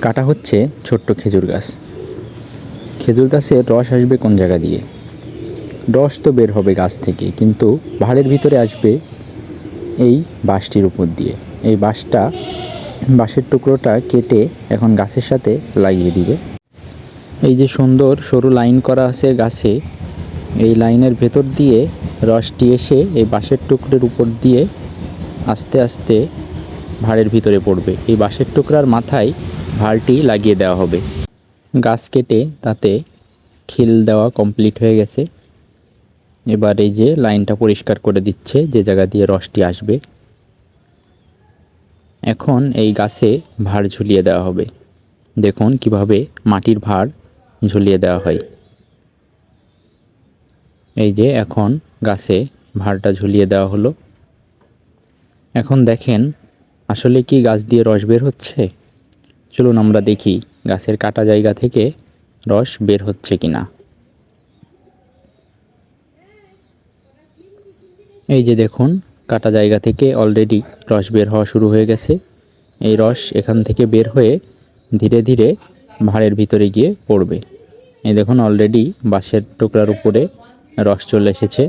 কাটা হচ্ছে ছোট্ট খেজুর গাছ। খেজুর গাছের রস আসবে কোন জায়গা দিয়ে? রস তো বের হবে গাছ থেকে, কিন্তু ভাঁড়ের ভিতরে আসবে এই বাঁশটির উপর দিয়ে। এই বাঁশের টুকরোটা কেটে এখন গাছের সাথে লাগিয়ে দিবে। এই যে সুন্দর সরু লাইন করা আছে গাছে, এই লাইনের ভেতর দিয়ে রসটি এসে এই বাঁশের টুকরোর উপর দিয়ে আস্তে আস্তে ভাঁড়ের ভিতরে পড়বে। এই বাঁশের টুকরার মাথায় ভাঁড়টি লাগিয়ে দেওয়া হবে। গাছ কেটে তাতে খিল দেওয়া কমপ্লিট হয়ে গেছে। এবার এই যে লাইনটা পরিষ্কার করে দিচ্ছে যে জায়গা দিয়ে রসটি আসবে। এখন এই গাছে ভাঁড় ঝুলিয়ে দেওয়া হবে। দেখুন কিভাবে মাটির ভাঁড় ঝুলিয়ে দেওয়া হয়। এই যে এখন গাছে ভাঁড়টা ঝুলিয়ে দেওয়া হলো। এখন দেখেন আসলে কি গাছ দিয়ে রস বের হচ্ছে? চলুন আমরা দেখি গাছের কাটা জায়গা থেকে রস বের হচ্ছে কিনা। এই যে দেখুন কাটা জায়গা থেকে অলরেডি রস বের হওয়া শুরু হয়ে গেছে। এই রস এখান থেকে বের হয়ে ধীরে ধীরে ভাঁড়ের ভিতরে গিয়ে পড়বে। এই দেখুন অলরেডি বাঁশের টুকরার উপরে রস চলে এসেছে।